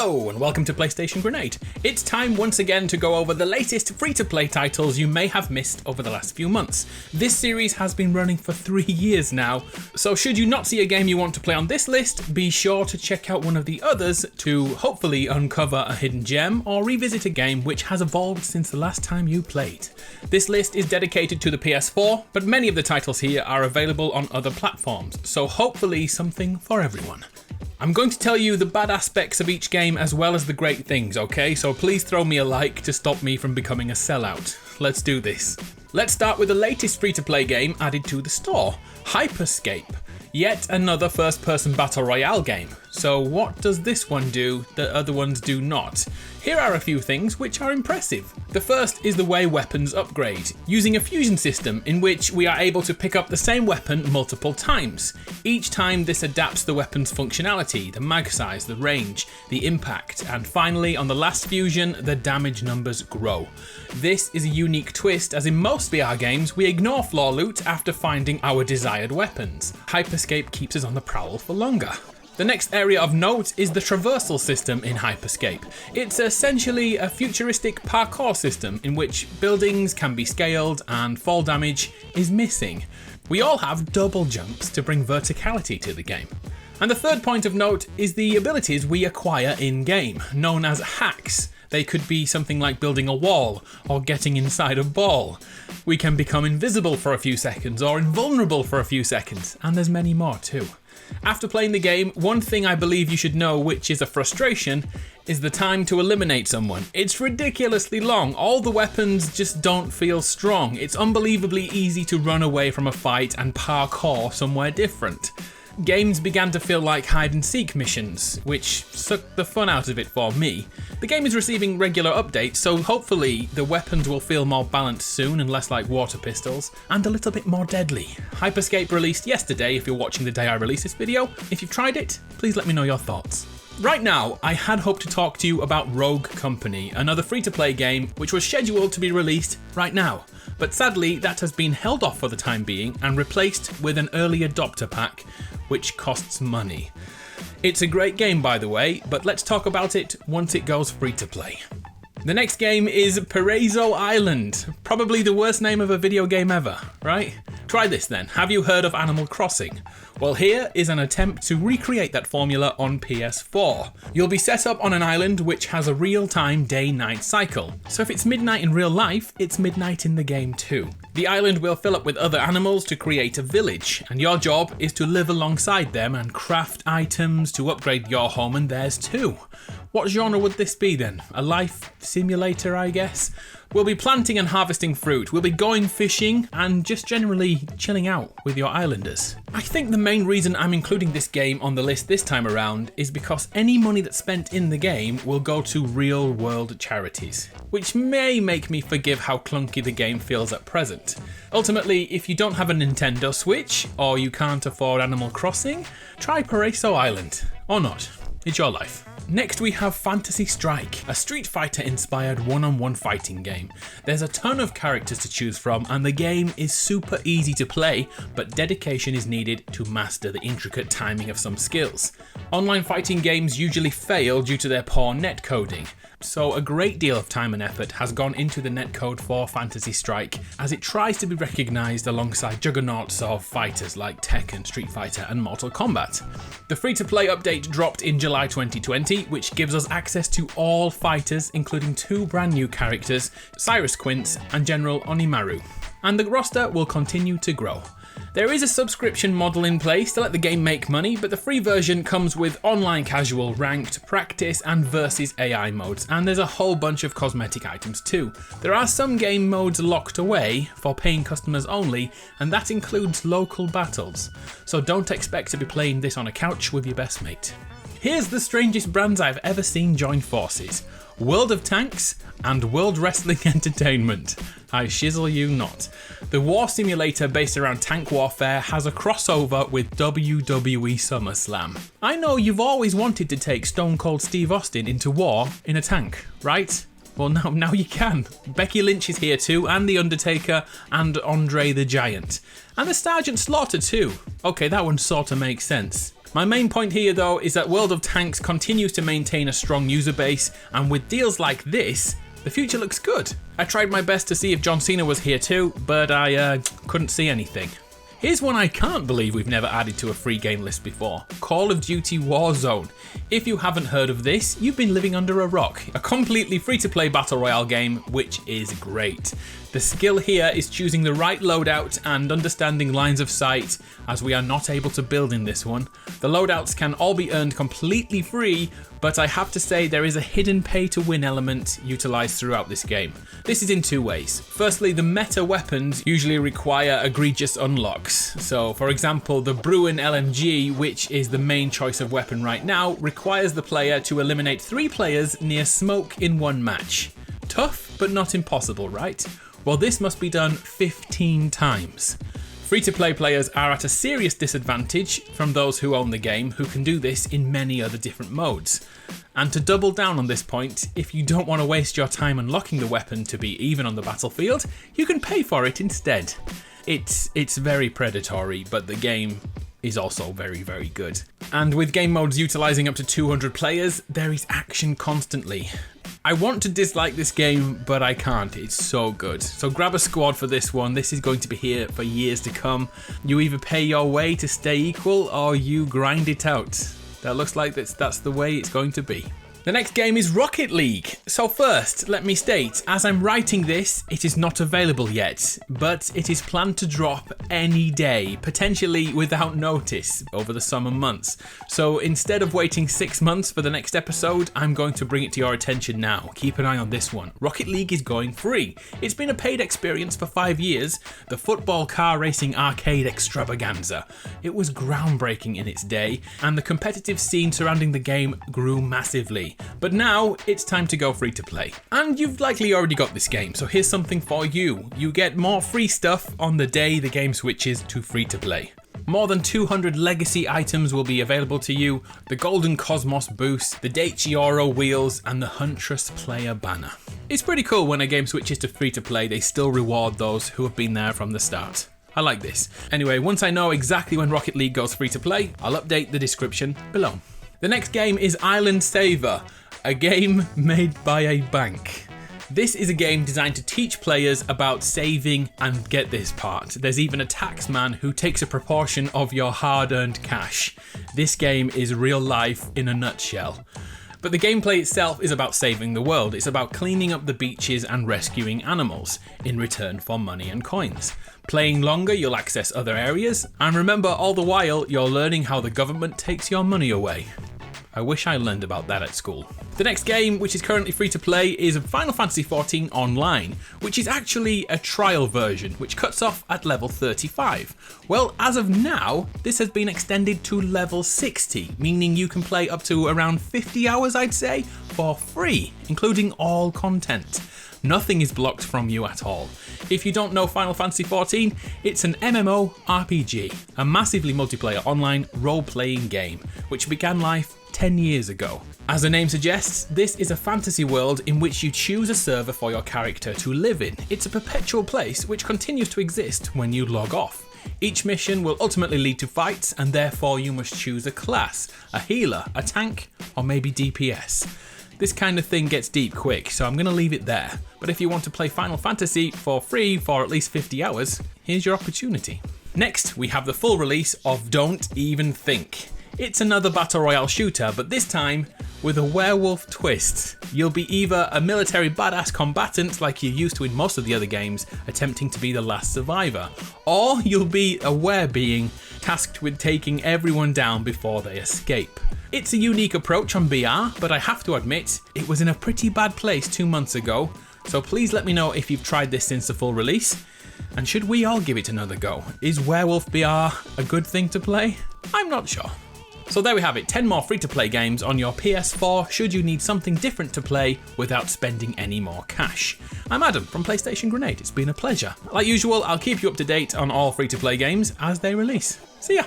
Hello and welcome to PlayStation Grenade. It's time once again to go over the latest free-to-play titles you may have missed over the last few months. This series has been running for 3 years now, so should you not see a game you want to play on this list, be sure to check out one of the others to hopefully uncover a hidden gem or revisit a game which has evolved since the last time you played. This list is dedicated to the PS4, but many of the titles here are available on other platforms, so hopefully something for everyone. I'm going to tell you the bad aspects of each game as well as the great things, okay? So please throw me a like to stop me from becoming a sellout. Let's do this. Let's start with the latest free-to-play game added to the store, Scape. Yet another first-person battle royale game. So what does this one do that other ones do not? Here are a few things which are impressive. The first is the way weapons upgrade, using a fusion system in which we are able to pick up the same weapon multiple times. Each time this adapts the weapon's functionality, the mag size, the range, the impact, and finally on the last fusion, the damage numbers grow. This is a unique twist as in most VR games we ignore floor loot after finding our desired weapons. Scape keeps us on the prowl for longer. The next area of note is the traversal system in Scape. It's essentially a futuristic parkour system in which buildings can be scaled and fall damage is missing. We all have double jumps to bring verticality to the game. And the third point of note is the abilities we acquire in-game, known as hacks. They could be something like building a wall or getting inside a ball. We can become invisible for a few seconds or invulnerable for a few seconds, and there's many more too. After playing the game, one thing I believe you should know, which is a frustration, is the time to eliminate someone. It's ridiculously long. All the weapons just don't feel strong. It's unbelievably easy to run away from a fight and parkour somewhere different. Games began to feel like hide and seek missions, which sucked the fun out of it for me. The game is receiving regular updates, so hopefully the weapons will feel more balanced soon and less like water pistols, and a little bit more deadly. Scape released yesterday if you're watching the day I release this video. If you've tried it, please let me know your thoughts. Right now, I had hoped to talk to you about Rogue Company, another free-to-play game which was scheduled to be released right now. But sadly, that has been held off for the time being and replaced with an early adopter pack, which costs money. It's a great game, by the way, but let's talk about it once it goes free to play. The next game is Paraiso Island, probably the worst name of a video game ever, right? Try this then. Have you heard of Animal Crossing? Well, here is an attempt to recreate that formula on PS4. You'll be set up on an island which has a real-time day-night cycle. So if it's midnight in real life, it's midnight in the game too. The island will fill up with other animals to create a village, and your job is to live alongside them and craft items to upgrade your home and theirs too. What genre would this be then? A life simulator, I guess? We'll be planting and harvesting fruit, we'll be going fishing, and just generally chilling out with your islanders. I think the main reason I'm including this game on the list this time around is because any money that's spent in the game will go to real-world charities, which may make me forgive how clunky the game feels at present. Ultimately, if you don't have a Nintendo Switch, or you can't afford Animal Crossing, try Paraiso Island. Or not. It's your life. Next we have Fantasy Strike, a Street Fighter inspired one-on-one fighting game. There's a ton of characters to choose from and the game is super easy to play, but dedication is needed to master the intricate timing of some skills. Online fighting games usually fail due to their poor netcoding. So a great deal of time and effort has gone into the netcode for Fantasy Strike as it tries to be recognised alongside juggernauts of fighters like Tekken, Street Fighter and Mortal Kombat. The free-to-play update dropped in July 2020, which gives us access to all fighters, including 2 brand new characters, Cyrus Quince and General Onimaru. And the roster will continue to grow. There is a subscription model in place to let the game make money, but the free version comes with online casual, ranked, practice and versus AI modes, and there's a whole bunch of cosmetic items too. There are some game modes locked away for paying customers only, and that includes local battles, so don't expect to be playing this on a couch with your best mate. Here's the strangest brands I've ever seen join forces. World of Tanks and World Wrestling Entertainment. I shizzle you not. The war simulator based around tank warfare has a crossover with WWE SummerSlam. I know you've always wanted to take Stone Cold Steve Austin into war in a tank, right? Well, now you can. Becky Lynch is here too, and The Undertaker, and Andre the Giant. And the Sergeant Slaughter too. Okay, that one sorta makes sense. My main point here though is that World of Tanks continues to maintain a strong user base, and with deals like this, the future looks good. I tried my best to see if John Cena was here too, but I couldn't see anything. Here's one I can't believe we've never added to a free game list before, Call of Duty Warzone. If you haven't heard of this, you've been living under a rock. A completely free-to-play battle royale game, which is great. The skill here is choosing the right loadout and understanding lines of sight, as we are not able to build in this one. The loadouts can all be earned completely free, but I have to say there is a hidden pay-to-win element utilised throughout this game. This is in two ways. Firstly, the meta weapons usually require egregious unlocks. So, for example, the Bruin LMG, which is the main choice of weapon right now, requires the player to eliminate 3 players near smoke in one match. Tough, but not impossible, right? Well, this must be done 15 times. Free-to-play players are at a serious disadvantage from those who own the game, who can do this in many other different modes. And to double down on this point, if you don't want to waste your time unlocking the weapon to be even on the battlefield, you can pay for it instead. It's very predatory, but the game is also very, very good. And with game modes utilising up to 200 players, there is action constantly. I want to dislike this game, but I can't. It's so good. So grab a squad for this one. This is going to be here for years to come. You either pay your way to stay equal, or you grind it out. That looks like that's the way it's going to be. The next game is Rocket League. So first, let me state, as I'm writing this, it is not available yet, but it is planned to drop any day, potentially without notice over the summer months. So instead of waiting 6 months for the next episode, I'm going to bring it to your attention now. Keep an eye on this one. Rocket League is going free. It's been a paid experience for 5 years, the football car racing arcade extravaganza. It was groundbreaking in its day, and the competitive scene surrounding the game grew massively. But now it's time to go free to play. And you've likely already got this game, so here's something for you. You get more free stuff on the day the game switches to free to play. More than 200 legacy items will be available to you, the Golden Cosmos boost, the Dacioro wheels, and the Huntress player banner. It's pretty cool when a game switches to free to play, they still reward those who have been there from the start. I like this. Anyway, once I know exactly when Rocket League goes free to play, I'll update the description below. The next game is Island Saver, a game made by a bank. This is a game designed to teach players about saving, and get this part, there's even a taxman who takes a proportion of your hard-earned cash. This game is real life in a nutshell. But the gameplay itself is about saving the world. It's about cleaning up the beaches and rescuing animals in return for money and coins. Playing longer, you'll access other areas, and remember, all the while, you're learning how the government takes your money away. I wish I learned about that at school. The next game, which is currently free to play, is Final Fantasy XIV Online, which is actually a trial version, which cuts off at level 35. Well, as of now, this has been extended to level 60, meaning you can play up to around 50 hours, I'd say, for free, including all content. Nothing is blocked from you at all. If you don't know Final Fantasy XIV, it's an MMORPG, a massively multiplayer online role-playing game, which began life 10 years ago. As the name suggests, this is a fantasy world in which you choose a server for your character to live in. It's a perpetual place which continues to exist when you log off. Each mission will ultimately lead to fights, and therefore you must choose a class, a healer, a tank, or maybe DPS. This kind of thing gets deep quick, so I'm going to leave it there. But if you want to play Final Fantasy for free for at least 50 hours, here's your opportunity. Next, we have the full release of Don't Even Think. It's another battle royale shooter, but this time with a werewolf twist. You'll be either a military badass combatant like you're used to in most of the other games, attempting to be the last survivor, or you'll be a were-being tasked with taking everyone down before they escape. It's a unique approach on BR, but I have to admit, it was in a pretty bad place 2 months ago, so please let me know if you've tried this since the full release, and should we all give it another go? Is Werewolf BR a good thing to play? I'm not sure. So there we have it, 10 more free-to-play games on your PS4 should you need something different to play without spending any more cash. I'm Adam from PlayStation Grenade, it's been a pleasure. Like usual, I'll keep you up to date on all free-to-play games as they release. See ya!